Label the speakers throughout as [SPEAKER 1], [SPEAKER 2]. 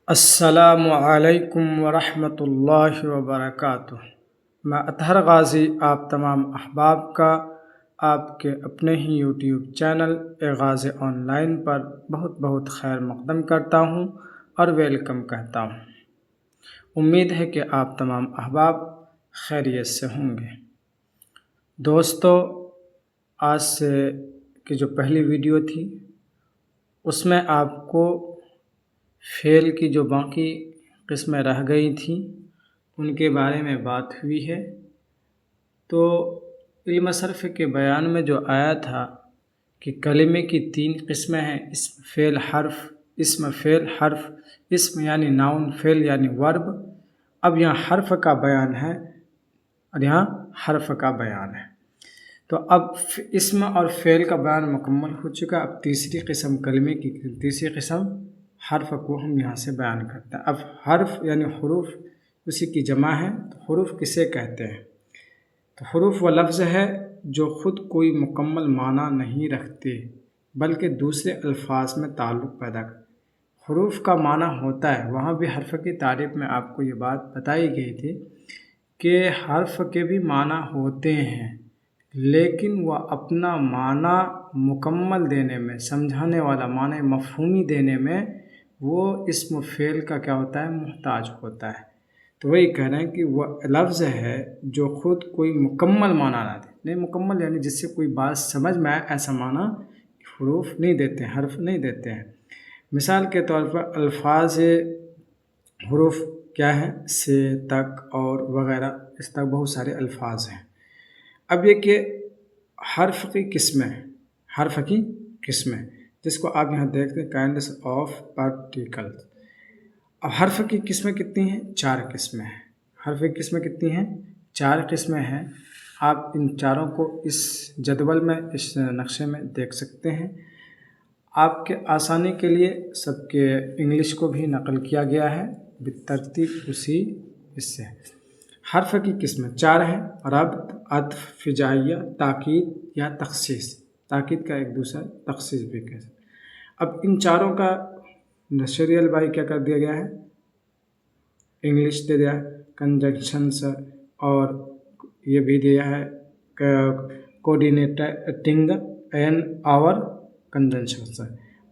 [SPEAKER 1] السلام علیکم ورحمۃ اللہ وبرکاتہ۔ میں اطہر غازی آپ تمام احباب کا آپ کے اپنے ہی YouTube channel Ghazi online پر بہت بہت خیر مقدم کرتا ہوں اور ویلکم کہتا ہوں۔ امید ہے کہ آپ تمام احباب خیریت سے ہوں گے۔ دوستو، آج سے کی جو پہلی ویڈیو تھی اس میں آپ کو فعل کی جو باقی قسمیں رہ گئی تھیں ان کے بارے میں بات ہوئی ہے۔ تو علم صرف کے بیان میں جو آیا تھا کہ کلمے کی 3 قسمیں ہیں: اسم، فعل، حرف۔ اسم، فعل، حرف۔ اسم یعنی ناؤن، فعل یعنی ورب۔ اب یہاں حرف کا بیان ہے اور یہاں حرف کا بیان ہے۔ تو اب اسم اور فعل کا بیان مکمل ہو چکا۔ اب تیسری قسم کلمے کی تیسری قسم حرف کو ہم یہاں سے بیان کرتے ہیں۔ اب حرف یعنی حروف اسی کی جمع ہے۔ تو حروف کسے کہتے ہیں؟ تو حروف وہ لفظ ہے جو خود کوئی مکمل معنی نہیں رکھتے بلکہ دوسرے الفاظ میں تعلق پیدا کرتے۔ حروف کا معنی ہوتا ہے، وہاں بھی حرف کی تعریف میں آپ کو یہ بات بتائی گئی تھی کہ حرف کے بھی معنی ہوتے ہیں، لیکن وہ اپنا معنی مکمل دینے میں، سمجھانے والا معنی مفہومی دینے میں وہ اسم فعل کا کیا ہوتا ہے؟ محتاج ہوتا ہے۔ تو وہی کہہ رہے ہیں کہ وہ لفظ ہے جو خود کوئی مکمل معنی نہ دے، نہیں مکمل یعنی جس سے کوئی بات سمجھ میں آئے ایسا معنی حروف نہیں دیتے ہیں، حرف نہیں دیتے ہیں۔ مثال کے طور پر الفاظ حروف کیا ہے؟ سے، تک اور وغیرہ، اس طرح بہت سارے الفاظ ہیں۔ اب یہ کہ حرف کی قسمیں، حرف کی قسمیں جس کو آپ یہاں دیکھتے ہیں کائنڈس آف پارٹیکلز۔ اب حرف کی قسمیں کتنی ہیں؟ 4 قسمیں ہیں۔ حرف کی قسمیں کتنی ہیں؟ 4 قسمیں ہیں۔ آپ ان چاروں کو اس جدول میں، اس نقشے میں دیکھ سکتے ہیں۔ آپ کے آسانی کے لیے سب کے انگلش کو بھی نقل کیا گیا ہے بالترتیب اسی اس سے۔ حرف کی قسمیں 4 ہیں: ربط، عطف، فجائیہ، تاکید یا تخصیص۔ تاکید کا ایک دوسرا تخصیص بھی کہہ سکتے۔ اب ان چاروں کا سیریل بائی کیا کر دیا گیا ہے؟ انگلش دے دیا ہے، کنجنکشنس، اور یہ بھی دیا ہے کوڈینیٹنگ این آور کنجنکشنس،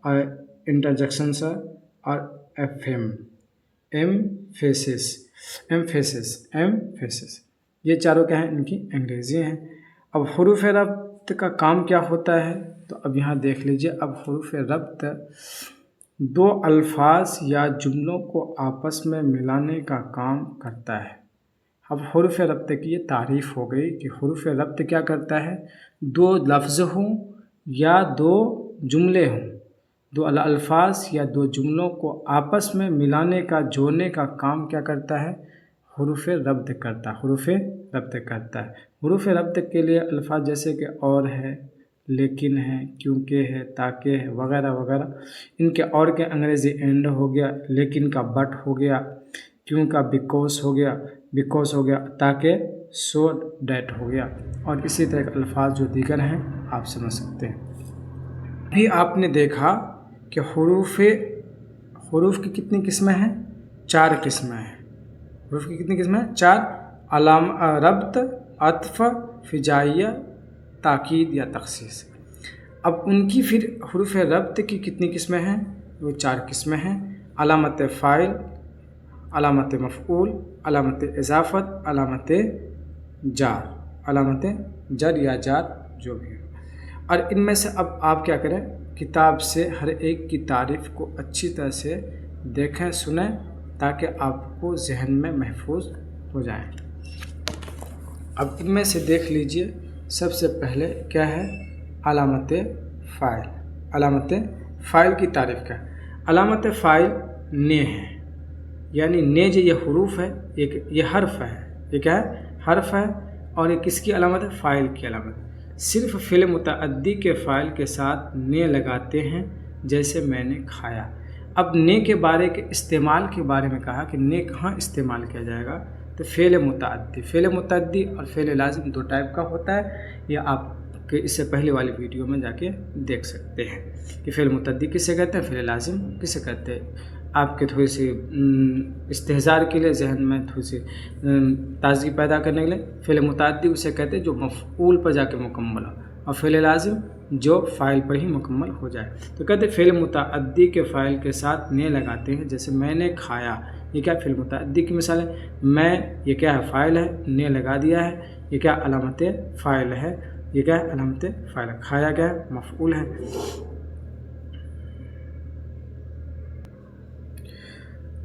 [SPEAKER 1] اور انٹرجیکشنس، اور ایمفیسس۔ یہ چاروں کیا ہیں؟ ان کی انگریزی ہیں۔ اب حروف ربط کا کام کیا ہوتا ہے؟ تو اب یہاں دیکھ لیجئے۔ اب حروف ربط 2 الفاظ یا جملوں کو آپس میں ملانے کا کام کرتا ہے۔ اب حروف ربط کی یہ تعریف ہو گئی کہ حروف ربط کیا کرتا ہے؟ 2 لفظ ہوں یا 2 جملے ہوں، 2 الفاظ یا 2 جملوں کو آپس میں ملانے کا، جوڑنے کا کام کیا کرتا ہے؟ حروف ربط کرتا ہے۔ حروف ربط کرتا ہے۔ حروف ربط کے لیے الفاظ جیسے کہ اور ہے، لیکن ہے، کیونکہ ہے، تاکہ ہے، وغیرہ وغیرہ۔ ان کے اور کے انگریزی اینڈ ہو گیا، لیکن کا بٹ ہو گیا، کیوں کا بیکوز ہو گیا، تاکہ سو ڈیٹ ہو گیا، اور اسی طرح کے الفاظ جو دیگر ہیں آپ سمجھ سکتے ہیں۔ بھی آپ نے دیکھا کہ حروف کی کتنی قسمیں ہیں؟ 4 قسمیں ہیں۔ حروف کی کتنی قسمیں ہیں؟ 4: ربط، عطف، فجائیہ، تاکید یا تخصیص۔ اب ان کی پھر حروف ربط کی کتنی قسمیں ہیں؟ وہ 4 قسمیں ہیں: علامت فاعل، علامت مفعول، علامت اضافت، علامت جار، علامت جر یا جار جو بھی ہو۔ اور ان میں سے اب آپ کیا کریں؟ کتاب سے ہر ایک کی تعریف کو اچھی طرح سے دیکھیں، سنیں، تاکہ آپ کو ذہن میں محفوظ ہو جائیں۔ اب ان میں سے دیکھ لیجئے، سب سے پہلے کیا ہے؟ علامت فاعل۔ علامت فاعل کی تعریف کیا ہے؟ علامت فاعل نے ہے، یعنی نے جو یہ حروف ہے، یہ حرف ہے، یہ کیا ہے؟ حرف ہے، اور یہ کس کی علامت ہے؟ فاعل کی علامت۔ صرف فعل متعدی کے فاعل کے ساتھ نے لگاتے ہیں، جیسے میں نے کھایا۔ اب نے کے بارے کے استعمال کے بارے میں کہا کہ نے کہاں استعمال کیا جائے گا؟ تو فعل متعدی اور فعل لازم 2 ٹائپ کا ہوتا ہے۔ یہ آپ کہ اس سے پہلے والی ویڈیو میں جا کے دیکھ سکتے ہیں کہ فعل متعدی کسے کہتے ہیں، فعل لازم کسے کہتے ہیں۔ آپ کے تھوڑی سی استحضار کے لیے، ذہن میں تھوڑی سی تازگی پیدا کرنے کے لیے فعل متعدی اسے کہتے ہیں جو مفعول پر جا کے مکمل ہو، اور فعل لازم جو فاعل پر ہی مکمل ہو جائے۔ تو کہتے ہیں فعل متعدی کے فاعل کے ساتھ نے لگاتے ہیں، جیسے میں نے کھایا، یہ کیا فعل متعدی کی مثال ہے۔ میں یہ کیا ہے، فاعل ہے، نے لگا دیا ہے، یہ کیا علامت فاعل ہے، یہ کیا ہے علامت فاعل ہے۔ کھایا کیا ہے، مفعول ہے۔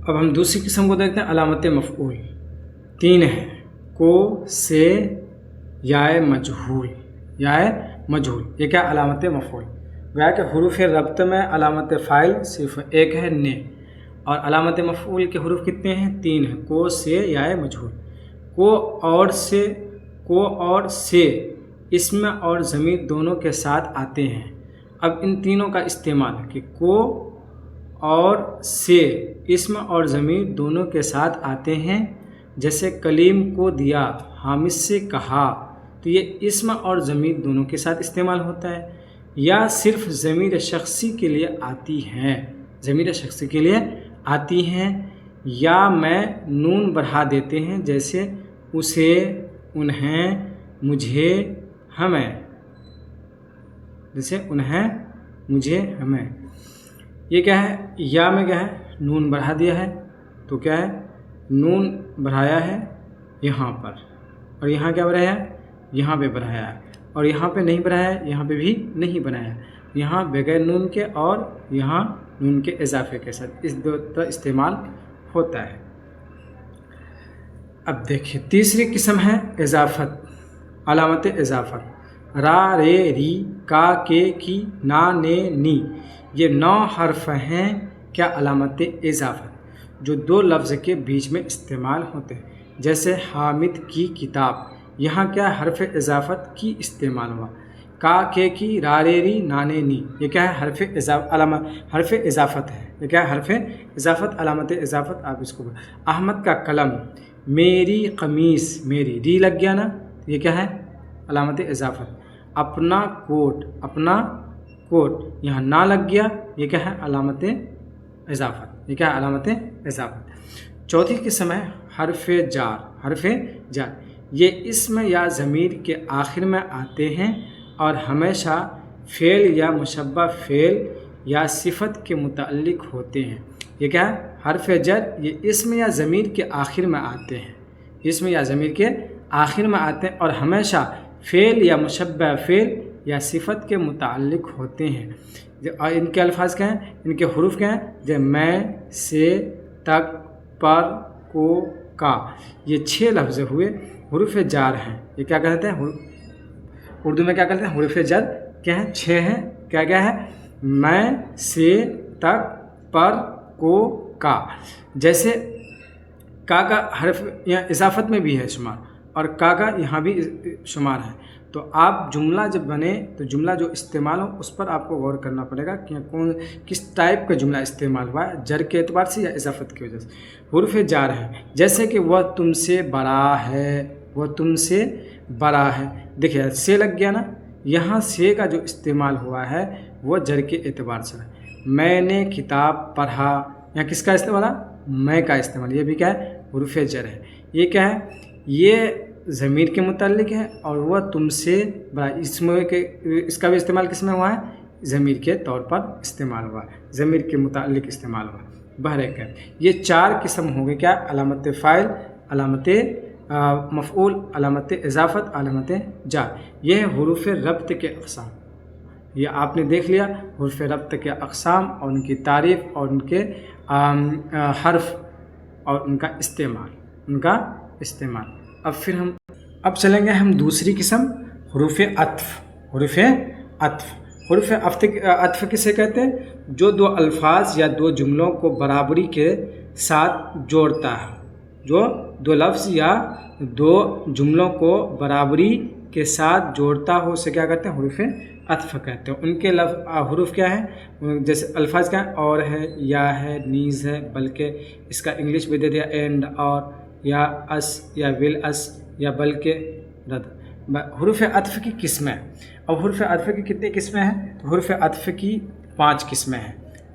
[SPEAKER 1] اب ہم دوسری قسم کو دیکھتے ہیں، علامت مفعول 3 ہیں، کو، سے، یا مجہول، یا مجہول، یہ کیا علامت مفعول۔ گویا کہ حروف ربط میں علامت فاعل صرف ایک ہے، نے، اور علامت مفعول کے حروف کتنے ہیں، 3 ہیں، کو، سے، یا مجہول۔ کو اور سے اسم اور ضمیر دونوں کے ساتھ آتے ہیں۔ اب ان تینوں کا استعمال کہ کو اور سے اسم اور ضمیر دونوں کے ساتھ آتے ہیں، جیسے کلیم کو دیا، حامد سے کہا، تو یہ اسم اور ضمیر دونوں کے ساتھ استعمال ہوتا ہے، یا صرف ضمیر شخصی کے لیے آتی ہیں، ضمیر شخصی کے لیے آتی ہیں، یا میں نون بڑھا دیتے ہیں، جیسے اسے، انہیں، مجھے، ہمیں، جیسے انہیں، مجھے، ہمیں۔ یہ کیا ہے، یا میں کیا ہے، نون بڑھا دیا ہے، تو کیا ہے، نون بڑھایا ہے یہاں پر، اور یہاں کیا بڑھایا ہے، یہاں پہ بڑھایا ہے، اور یہاں پہ نہیں بڑھایا ہے، یہاں پہ بھی نہیں بڑھایا ہے، یہاں بغیر نون کے اور یہاں نون کے اضافے کے ساتھ، اس دو طرح استعمال ہوتا ہے۔ اب دیکھیے تیسری قسم ہے اضافت، علامت اضافت، را، رے، ری، کا، کے، کی، نا، نے، نی، یہ 9 حرف ہیں کیا علامت اضافت، جو 2 لفظ کے بیچ میں استعمال ہوتے ہیں، جیسے حامد کی کتاب، یہاں کیا حرف اضافت کی استعمال ہوا، کا، کے، کی، را، رے، ری، نا، نے، نی، یہ کیا ہے حرف اضافت ہے، یہ کیا ہے حرف اضافت، علامت اضافت آپ اس کو احمد کا قلم، میری قمیص، میری، ری لگ گیا نا، یہ کیا ہے علامت اضافت، اپنا کوٹ، اپنا کوٹ، یہاں نہ لگ گیا، یہ کیا ہے علامت اضافت، یہ کیا ہے علامت اضافت۔ چوتھی قسم ہے حرف جار، حرف جار، یہ اسم یا ضمیر کے آخر میں آتے ہیں اور ہمیشہ فعل یا مشبہ فعل یا صفت کے متعلق ہوتے ہیں۔ یہ کیا ہے حرف جر، یہ اسم یا ضمیر کے آخر میں آتے ہیں، اسم یا ضمیر کے آخر میں آتے ہیں اور ہمیشہ فعل یا مشبہ فعل یا صفت کے متعلق ہوتے ہیں۔ اور ان کے الفاظ کیا ہیں، ان کے حروف کیا ہیں، جیسے میں، سے، تک، پر، کو، کا، یہ 6 لفظ ہوئے حروف جار ہیں۔ یہ کیا کہتے ہیں، اردو میں کیا کہتے ہیں، حروف جر کیا ہیں، 6 ہیں، کیا کیا ہے، میں، سے، تک، پر، کو، کا۔ جیسے کا حرف یہاں اضافت میں بھی ہے شمار، اور کا یہاں بھی شمار ہے، تو آپ جملہ جب بنے تو جملہ جو استعمال ہو اس پر آپ کو غور کرنا پڑے گا کہ کس ٹائپ کا جملہ استعمال ہوا ہے، جر کے اعتبار سے یا اضافت کی وجہ سے۔ حروف جار ہیں، جیسے کہ وہ تم سے بڑا ہے، وہ تم سے بڑا ہے، دیکھیے سے لگ گیا نا، یہاں سے کا جو استعمال ہوا ہے وہ جر کے اعتبار سے ہے۔ میں نے کتاب پڑھا، یہاں کس کا استعمال ہے، میں کا استعمال، یہ بھی کیا ہے حروف جر ہے۔ یہ کیا ہے، یہ ضمیر کے متعلق ہے، اور وہ تم سے بڑا، اس کا بھی استعمال کس میں ہوا ہے، ضمیر کے طور پر استعمال ہوا ہے، ضمیر کے متعلق استعمال ہوا ہے۔ بہرکہ یہ 4 قسم ہوں گے کیا، علامت فاعل، علامت مفعول، علامت اضافت، علامت جار، یہ حروف ربط کے اقسام۔ یہ آپ نے دیکھ لیا حروف ربط کے اقسام اور ان کی تعریف اور ان کے حرف اور ان کا استعمال، اب چلیں گے ہم دوسری قسم، حروف عطف۔ حروف عطف کسے کہتے ہیں، جو 2 الفاظ یا 2 جملوں کو برابری کے ساتھ جوڑتا ہے، جو 2 لفظ یا 2 جملوں کو برابری کے ساتھ جوڑتا ہو اسے کیا کہتے ہیں، حروف عطف کہتے ہیں۔ ان کے حروف کیا ہیں، جیسے الفاظ کیا ہیں، اور ہے، یا ہے، نیز ہے، بلکہ، اس کا انگلش بھی دے دیا اینڈ، اور، یا اس، یا ول اس، یا بلکہ، رد۔ حروف عطف کی قسمیں، اور حروف عطف کی کتنی قسمیں ہیں، تو حروف عطف کی 5 قسمیں ہیں،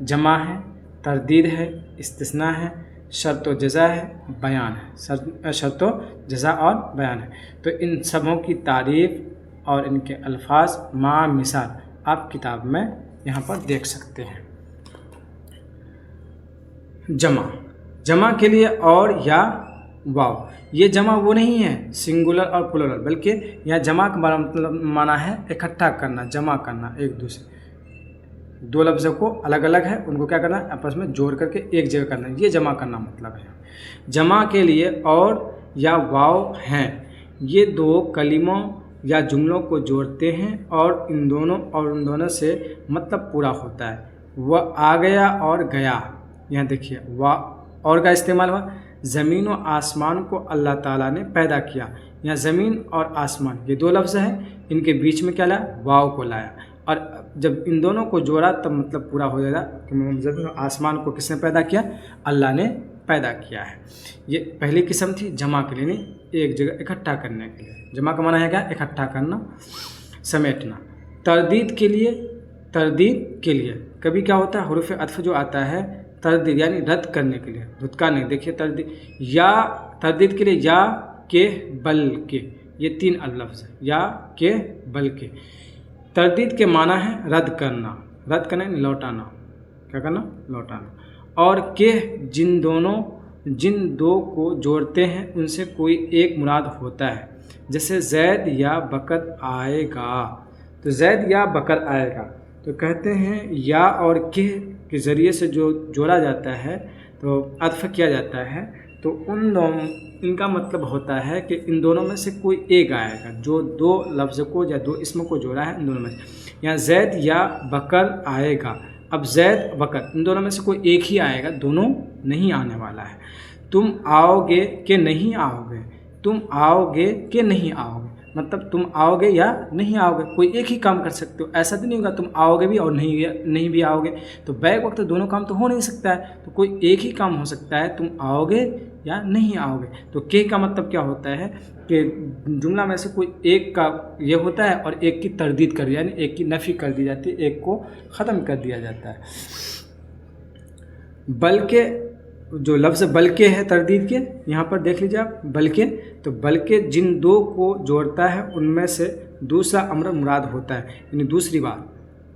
[SPEAKER 1] جمع ہے، تردید ہے، استثناء ہے، شرط و جزا ہے، بیان ہے، شرط و جزا اور بیان ہے۔ تو ان سبوں کی تعریف اور ان کے الفاظ مع مثال آپ کتاب میں یہاں پر دیکھ سکتے ہیں۔ جمع کے لیے اور یا واو، یہ جمع وہ نہیں ہے سنگولر اور پلورل، بلکہ یہاں جمع کا مطلب معنی ہے اکٹھا کرنا، جمع کرنا، ایک دوسرے دو لفظوں کو الگ الگ ہے ان کو کیا کرنا ہے آپس میں جوڑ کر کے ایک جگہ کرنا، یہ جمع کرنا مطلب ہے۔ جمع کے لیے اور یا واو ہیں، یہ دو کلموں یا جملوں کو جوڑتے ہیں اور ان دونوں سے مطلب پورا ہوتا ہے۔ وہ آ گیا اور گیا، یہاں دیکھیے اور کا استعمال ہوا۔ زمین و آسمان کو اللہ تعالیٰ نے پیدا کیا، یہاں زمین اور آسمان یہ دو لفظ ہیں، ان کے بیچ میں کیا لایا؟ واو کو لایا، اور جب ان دونوں کو جوڑا تب مطلب پورا ہو جائے گا کہ زمین و آسمان کو کس نے پیدا کیا؟ اللہ نے پیدا کیا ہے۔ یہ پہلی قسم تھی جمع کے لیے، ایک جگہ اکٹھا کرنے کے لیے۔ جمع کا معنی ہے کیا؟ اکٹھا کرنا، سمیٹنا۔ تردید کے لیے کبھی کیا ہوتا ہے حروف عطف جو آتا ہے تردید یعنی رد کرنے کے لیے، دھتکانے، دیکھیے تردید کے لیے یا کہ بل کے، یہ تین لفظ ہیں، یا کہ بل کے۔ تردید کے معنی ہے رد کرنا یعنی لوٹانا، کیا کرنا؟ لوٹانا۔ اور کہ جن دو کو جوڑتے ہیں ان سے کوئی ایک مراد ہوتا ہے، جیسے زید یا بکر آئے گا، تو زید یا بکر آئے گا، تو کہتے ہیں یا اور کہ کے ذریعے سے جو جوڑا جاتا ہے تو عطف کیا جاتا ہے، تو ان کا مطلب ہوتا ہے کہ ان دونوں میں سے کوئی ایک آئے گا، جو دو لفظ کو یا دو اسم کو جوڑا ہے ان دونوں میں سے۔ یہاں زید یا بکر آئے گا، اب زید بکر ان دونوں میں سے کوئی ایک ہی آئے گا، دونوں نہیں آنے والا ہے۔ تم آؤ گے کہ نہیں آؤ گے، تم آؤ گے کہ نہیں آؤ گے، مطلب تم آؤ گے یا نہیں آؤ گے، کوئی ایک ہی کام کر سکتے ہو، ایسا تو نہیں ہوگا تم آؤ گے بھی اور نہیں بھی آؤ گے، تو بیک وقت دونوں کام تو ہو نہیں سکتا ہے، تو کوئی ایک ہی کام ہو سکتا ہے، تم آؤ گے یا نہیں آؤ گے۔ تو کہ کا مطلب کیا ہوتا ہے کہ جملہ میں سے کوئی ایک کا یہ ہوتا ہے اور ایک کی تردید کر یعنی ایک کی نفی کر دی جاتی ہے، ایک کو ختم کر دیا جاتا ہے۔ بلکہ جو لفظ بلکہ ہے تردید کے، یہاں پر دیکھ لیجیے آپ بلکہ، تو بلکہ جن دو کو جوڑتا ہے ان میں سے دوسرا امر مراد ہوتا ہے، یعنی دوسری بات،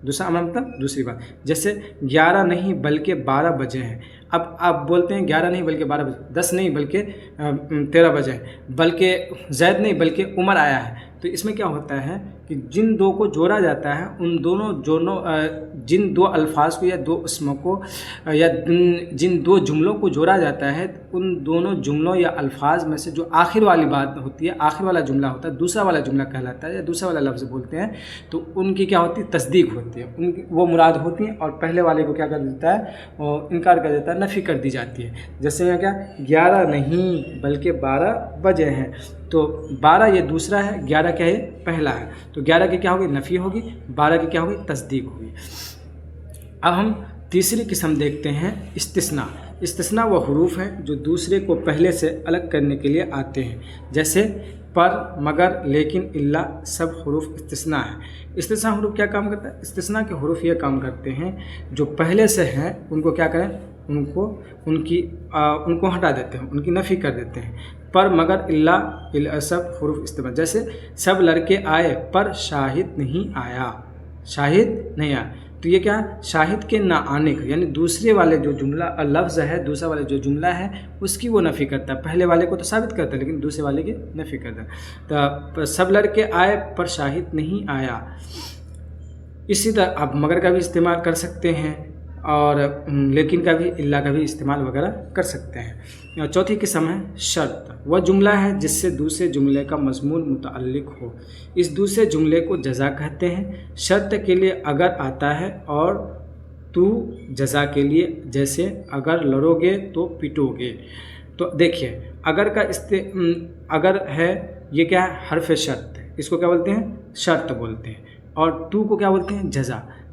[SPEAKER 1] دوسرا امر مطلب دوسری بات، جیسے 11 نہیں بلکہ 12 بجے ہیں۔ اب آپ بولتے ہیں 11 نہیں بلکہ 12 بجے، 10 نہیں بلکہ 13 بجے ہیں، بلکہ زید نہیں بلکہ عمر آیا ہے، تو اس میں کیا ہوتا ہے کہ جن دو کو جوڑا جاتا ہے ان جن دو الفاظ کو یا دو اسموں کو یا جن دو جملوں کو جوڑا جاتا ہے ان دونوں جملوں یا الفاظ میں سے جو آخر والی بات ہوتی ہے، آخر والا جملہ ہوتا ہے، دوسرا والا جملہ کہلاتا ہے یا دوسرا والا لفظ بولتے ہیں، تو ان کی کیا ہوتی ہے؟ تصدیق ہوتی ہے، ان کی وہ مراد ہوتی ہیں، اور پہلے والے کو کیا کر دیتا ہے؟ وہ انکار کر دیتا ہے، نفی کر دی جاتی ہے۔ جیسے یہاں کیا 11 نہیں بلکہ 12 بجے ہیں، تو 12 یہ دوسرا ہے، 11 کیا ہے؟ پہلا ہے، تو 11 کی کیا ہوگی؟ نفی ہوگی، 12 کی کیا ہوگی؟ تصدیق ہوگی۔ اب ہم تیسری قسم دیکھتے ہیں استثناء۔ استثناء وہ حروف ہیں جو دوسرے کو پہلے سے الگ کرنے کے لیے آتے ہیں، جیسے پر، مگر، لیکن، الا، سب حروف استثناء ہیں۔ استثناء حروف کیا کام کرتا ہے؟ استثناء کے حروف یہ کام کرتے ہیں جو پہلے سے ہیں ان کو کیا کریں؟ ان کو ہٹا دیتے ہیں، ان کی نفی کر دیتے ہیں۔ پر، مگر، الا، سب حروف استعمال، جیسے سب لڑکے آئے پر شاہد نہیں آیا، شاہد نہیں آیا، تو یہ کیا ہے؟ شاہد کے نہ آنے کا، یعنی دوسرے والے جو جملہ لفظ ہے، دوسرا والے جو جملہ ہے اس کی وہ نفی کرتا ہے، پہلے والے کو تو ثابت کرتا ہے لیکن دوسرے والے کی نفی کرتا ہے۔ تو سب لڑکے آئے پر شاہد نہیں آیا۔ اسی طرح آپ مگر کا بھی استعمال کر سکتے ہیں اور لیکن کا بھی، الا کا بھی استعمال وغیرہ کر سکتے ہیں۔ چوتھی قسم ہے شرط۔ وہ جملہ ہے جس سے دوسرے جملے کا مضمون متعلق ہو، اس دوسرے جملے کو جزا کہتے ہیں۔ شرط کے لیے اگر آتا ہے اور تو جزا کے لیے، جیسے اگر لڑو گے تو پیٹو گے۔ تو دیکھیے اگر ہے یہ کیا ہے؟ حرف شرط ہے، اس کو کیا بولتے ہیں؟ شرط بولتے ہیں، اور تو کو کیا بولتے ہیں؟ جزا۔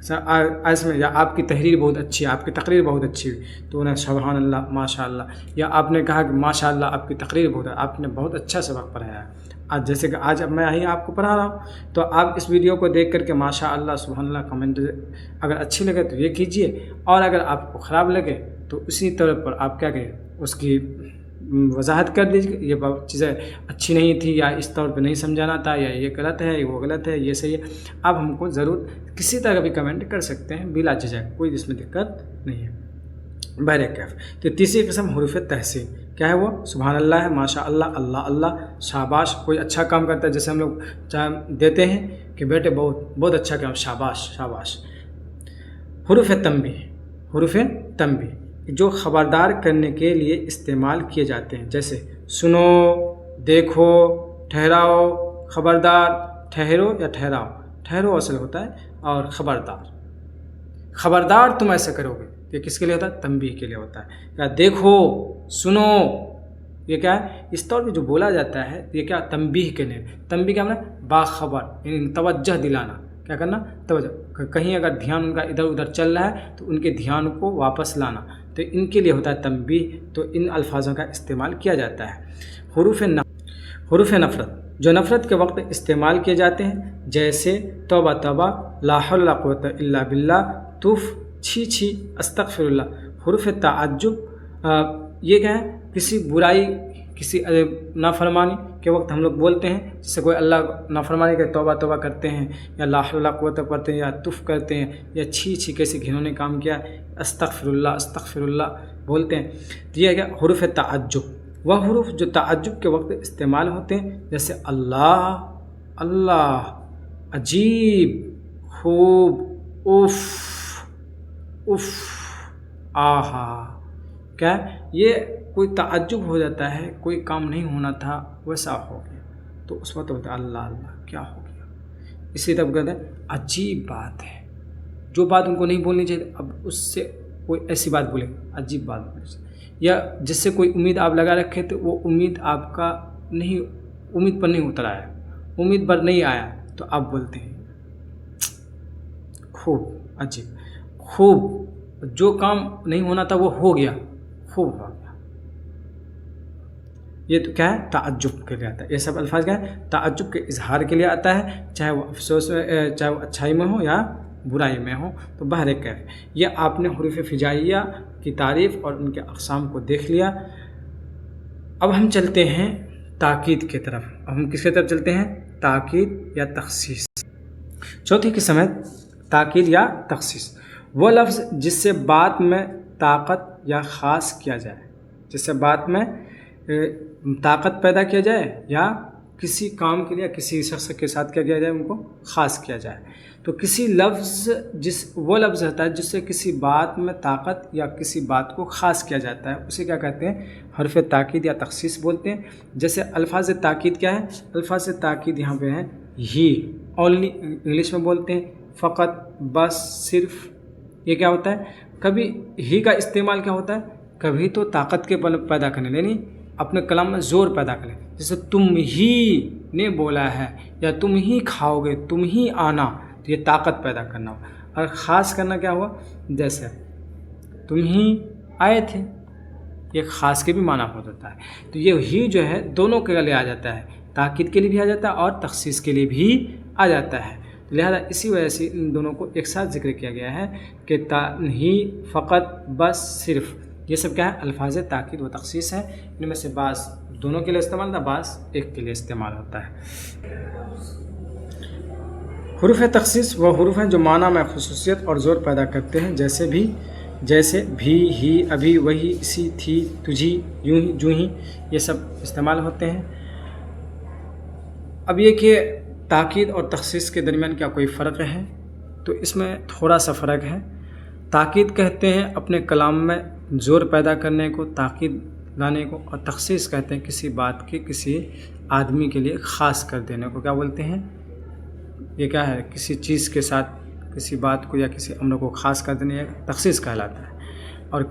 [SPEAKER 1] اس میں یا آپ کی تحریر بہت اچھی ہے، آپ کی تقریر بہت اچھی ہوئی تو انہیں سبحان اللہ ماشاء اللہ، یا آپ نے کہا کہ ماشاء اللہ آپ کی تقریر بہت ہے، آپ نے بہت اچھا سبق پڑھایا ہے۔ آج جیسے کہ آج اب میں یہیں آپ کو پڑھا رہا ہوں تو آپ اس ویڈیو کو دیکھ کر کے ماشاء اللہ سبحان اللہ کمنٹ اگر اچھی لگے تو یہ کیجئے، اور اگر آپ کو خراب لگے تو اسی طور پر آپ کیا کہیں اس کی وضاحت کر دیجیے کہ یہ چیزیں اچھی نہیں تھی، یا اس طور پہ نہیں سمجھانا تھا، یا یہ غلط ہے، وہ غلط ہے، یہ صحیح ہے۔ آپ ہم کو ضرور کسی طرح بھی کمنٹ کر سکتے ہیں بلا جھجک، کوئی اس میں دقت نہیں ہے۔ بہرکیف تو تیسری قسم حروف تحسین کیا ہے؟ وہ سبحان اللہ ہے، ماشاء اللہ، اللہ اللہ، شاباش، کوئی اچھا کام کرتا ہے جیسے ہم لوگ دیتے ہیں کہ بیٹے بہت اچھا کام، شاباش شاباش۔ حروف تنبیہ، حروف تنبیہ جو خبردار کرنے کے لیے استعمال کیے جاتے ہیں، جیسے سنو، دیکھو، ٹھہراؤ، خبردار، ٹھہرو یا ٹھہراؤ، ٹھہرو اصل ہوتا ہے، اور خبردار تم ایسا کرو گے، یہ کس کے لیے ہوتا ہے؟ تنبیہ کے لیے ہوتا ہے۔ یا دیکھو، سنو، یہ کیا ہے؟ اس طور پہ جو بولا جاتا ہے یہ کیا؟ تنبیہ کے لیے۔ تنبیہ کیا مطلب؟ باخبر، یعنی توجہ دلانا، کیا کرنا؟ توجہ، کہیں اگر دھیان ان کا ادھر ادھر چل رہا ہے تو ان کے دھیان کو واپس لانا، تو ان کے لیے ہوتا ہے تنبیہ، تو ان الفاظوں کا استعمال کیا جاتا ہے۔ حروف نفرت جو نفرت کے وقت استعمال کیے جاتے ہیں، جیسے توبہ توبہ، لا حول ولا قوت الا باللہ، تف، چھی چھی، استغفر اللہ۔ حروف تعجب یہ کیا ہے؟ کسی برائی، کسی نافرمانی کے وقت ہم لوگ بولتے ہیں، جس سے کوئی اللہ نافرمانی کے توبہ توبہ کرتے ہیں، یا لا حول ولا قوت پڑھتے ہیں، یا تف کرتے ہیں، یا چھی چھی کیسے گھنونے کام کیا، استغفر اللہ بولتے ہیں، تو یہ ہے کہ حروف تعجب، وہ حروف جو تعجب کے وقت استعمال ہوتے ہیں، جیسے اللہ، اللہ، عجیب، خوب، اف، اف، آہا، کیا یہ کوئی تعجب ہو جاتا ہے، کوئی کام نہیں ہونا تھا ویسا ہو گیا تو اس وقت ہوتا ہے اللہ اللہ کیا ہو گیا۔ اسی طرح کہتے ہیں عجیب بات ہے، جو بات ان کو نہیں بولنی چاہیے، اب اس سے کوئی ایسی بات بولے، عجیب بات بولے، یا جس سے کوئی امید آپ لگا رکھے تو وہ امید آپ کا نہیں، امید پر نہیں اتر آیا، امید پر نہیں آیا تو آپ بولتے ہیں خوب، عجیب، خوب، جو کام نہیں ہونا تھا وہ ہو گیا، خوب ہو گیا۔ یہ تو کیا ہے؟ تعجب کے لیے آتا ہے۔ یہ سب الفاظ کیا ہے؟ تعجب کے اظہار کے لیے آتا ہے، چاہے وہ افسوس، چاہے وہ اچھائی میں ہو یا برائی میں ہو۔ تو بہرکیف یہ آپ نے حروف ہجائیہ کی تعریف اور ان کے اقسام کو دیکھ لیا۔ اب ہم چلتے ہیں تاکید کی طرف۔ اب ہم کس کی طرف چلتے ہیں؟ تاکید یا تخصیص۔ چوتھی قسم ہے تاکید یا تخصیص، وہ لفظ جس سے بات میں طاقت یا خاص کیا جائے، جس سے بات میں طاقت پیدا کیا جائے، یا کسی کام کے لیے کسی شخص کے ساتھ کیا جائے، ان کو خاص کیا جائے۔ تو کسی لفظ وہ لفظ ہوتا ہے جس سے کسی بات میں طاقت یا کسی بات کو خاص کیا جاتا ہے، اسے کیا کہتے ہیں؟ حرف تاکید یا تخصیص بولتے ہیں۔ جیسے الفاظ تاکید کیا ہے؟ الفاظ تاکید یہاں پہ ہیں ہی، اونلی انگلش میں بولتے ہیں، فقط، بس، صرف۔ یہ کیا ہوتا ہے؟ کبھی ہی کا استعمال کیا ہوتا ہے؟ کبھی تو طاقت کے پیدا کرنے، یعنی اپنے کلام میں زور پیدا کریں، جیسے تم ہی نے بولا ہے، یا تم ہی کھاؤ گے، تم ہی آنا، تو یہ طاقت پیدا کرنا ہوا۔ اور خاص کرنا کیا ہوا؟ جیسے تم ہی آئے تھے، یہ خاص کے بھی معنی ہو جاتا ہے۔ تو یہ ہی جو ہے دونوں کے لیے آ جاتا ہے، تاکید کے لیے بھی آ جاتا ہے اور تخصیص کے لیے بھی آ جاتا ہے۔ لہذا اسی وجہ سے ان دونوں کو ایک ساتھ ذکر کیا گیا ہے کہ ہی، فقط، بس، صرف، یہ سب کیا ہے؟ الفاظ تاکید و تخصیص ہے۔ ان میں سے بعض دونوں کے لیے استعمال ہوتا ہے، بعض ایک کے لیے استعمال ہوتا ہے۔ حروف تخصیص وہ حروف ہیں جو معنی میں خصوصیت اور زور پیدا کرتے ہیں، جیسے بھی، ہی، ابھی، وہی، اسی، تھی، تجھی، یوں ہی، جو ہی، یہ سب استعمال ہوتے ہیں۔ اب یہ کہ تاکید اور تخصیص کے درمیان کیا کوئی فرق ہے؟ تو اس میں تھوڑا سا فرق ہے۔ تاکید کہتے ہیں اپنے کلام میں زور پیدا کرنے کو، تاکید لانے کو، اور تخصیص کہتے ہیں کسی بات کے کسی آدمی کے لیے خاص کر دینے کو۔ کیا بولتے ہیں؟ یہ کیا ہے؟ کسی چیز کے ساتھ کسی بات کو یا کسی امر کو خاص کر دینے، تخصیص کہلاتا ہے۔ اور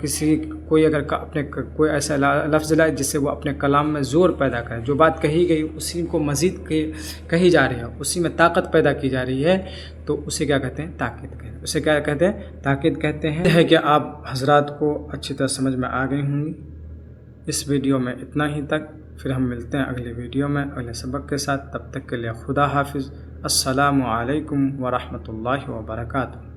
[SPEAKER 1] کوئی اگر اپنے کوئی ایسا لفظ لائے جس سے وہ اپنے کلام میں زور پیدا کرے، جو بات کہی گئی اسی کو مزید کہی جا رہی ہے، اسی میں طاقت پیدا کی جا رہی ہے، تو اسے کیا کہتے ہیں؟ تاکید کہتے ہیں۔ اسے کیا کہتے ہیں؟ تاکید کہتے ہیں۔ یہ ہے کہ آپ حضرات کو اچھی طرح سمجھ میں آ گئی ہوں گی۔ اس ویڈیو میں اتنا ہی تک، پھر ہم ملتے ہیں اگلے ویڈیو میں اگلے سبق کے ساتھ۔ تب تک کے لیے خدا حافظ۔ السلام علیکم ورحمۃ اللہ وبرکاتہ۔